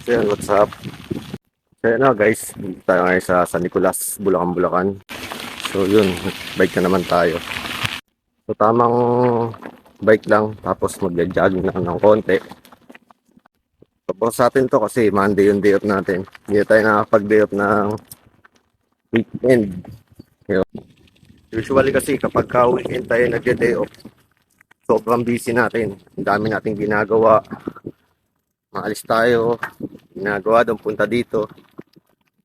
So yan, what's up? So yan na guys, dito tayo ngayon sa San Nicolas, Bulacan, Bulacan. So yun, bike na naman tayo. So tamang bike lang, tapos magja-jogging lang ng konti. Tapos sa atin to kasi Monday yung day off natin. Hindi tayo nakapag-day off ng weekend. Yun. Usually kasi kapag weekend tayo nag-day off, sobrang busy natin. Ang dami nating ginagawa. Maalis tayo, ginagawa doon, punta dito.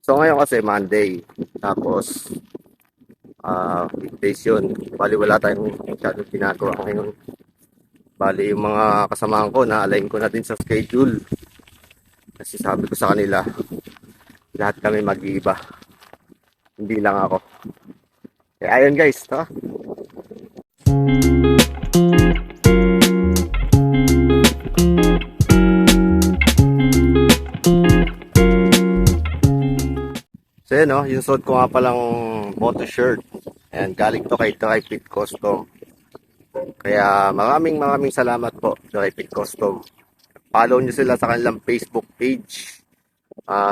So ngayon kasi Monday, tapos weekdays yun. Bali wala tayong masyadong ginagawa ngayon. Bali yung mga kasamahan ko, na-align ko na din sa schedule. Kasi sabi ko sa kanila, lahat kami mag-iiba. Hindi lang ako. Kaya ayun guys, ha? So yun, no? Yung suot ko nga palang photo shirt. Ayan, galing to kay Dry Fit Custom. Kaya maraming salamat po, Dry Fit Custom. Follow nyo sila sa kanilang Facebook page.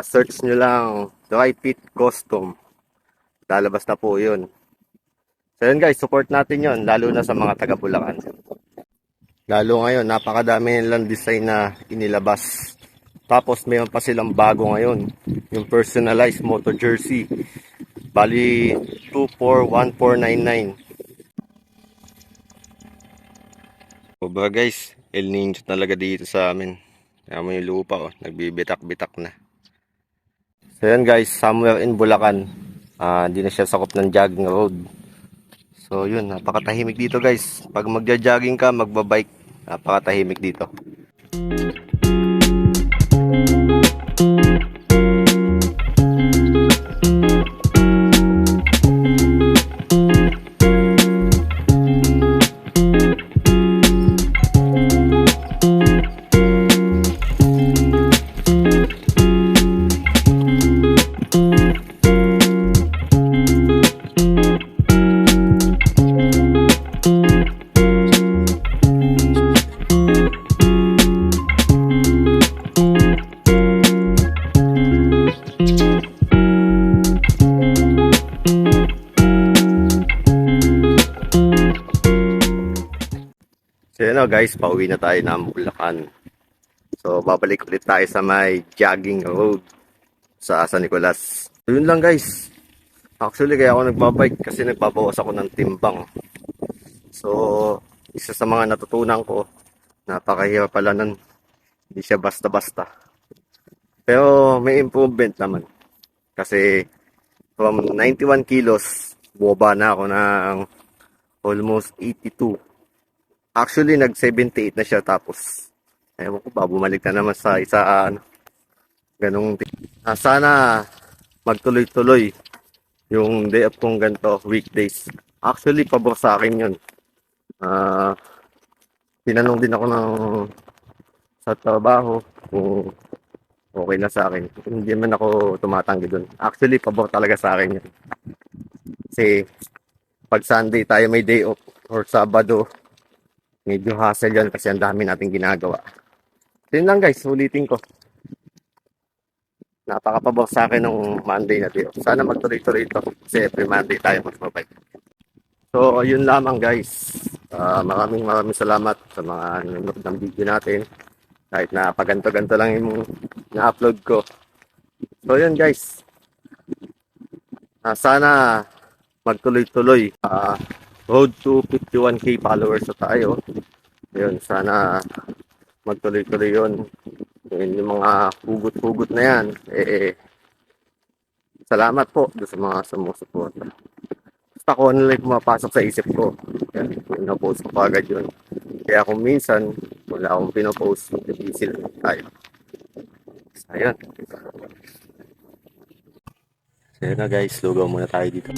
Search nyo lang Dry Fit Custom. Lalabas na po yun. So yun guys, support natin yun, lalo na sa mga taga Bulacan. Lalo ngayon, napakadami nilang design na inilabas. Tapos mayroon pa silang bago ngayon, yung personalized moto jersey. Bali 241499. Oba guys, El Niño talaga dito sa amin. Kaya mo yung lupa, oh, nagbibitak-bitak na. So yan guys, somewhere in Bulacan. Hindi na siya sakop ng jogging road. So yun, napakatahimik dito guys. Pag magja-jogging ka, magbabike, napakatahimik dito. So yun guys, pauwi na tayo ng Bulacan. So babalik ulit tayo sa may jogging road sa San Nicolas. So yun lang guys. Actually kaya ako nagbabike kasi nagbabawas ako ng timbang. So isa sa mga natutunan ko, napakahirap pala nun. Hindi siya basta-basta. Pero may improvement naman. Kasi from 91 kilos, buwaba na ako ng almost 82. Actually, nag-78 na siya tapos ewan ko ba, bumalik na naman sa isa ganong sana magtuloy-tuloy yung day off kong ganito, weekdays. Actually, pabor sa akin yun. Tinanong din ako ng sa trabaho kung okay na sa akin. Hindi man ako tumatanggi dun. Actually, pabor talaga sa akin yun. Kasi pag Sunday tayo may day off or Sabado, medyo hassle yan kasi ang dami nating ginagawa. Yun lang guys, ulitin ko. Napakapabor sa akin ng Monday na day off. Sana magtuloy-tuloy ito kasi every Monday tayo magbabike. So, yun lamang guys. Maraming salamat sa mga nanonood ng video natin. Kahit na paganto-ganto lang yung na-upload ko. So, yun guys. Sana magtuloy-tuloy. Road to 51k followers na tayo. Yun, sana magtuloy-tuloy yun. Yung mga hugot-hugot na yan, salamat po sa mga sumusuporta. Basta kung ano lang pumapasok sa isip ko, yan, pinapost ko agad yun. Kaya kung minsan, wala akong pinopost, busy lang tayo. Ayun. So yun na guys, lugaw muna tayo dito.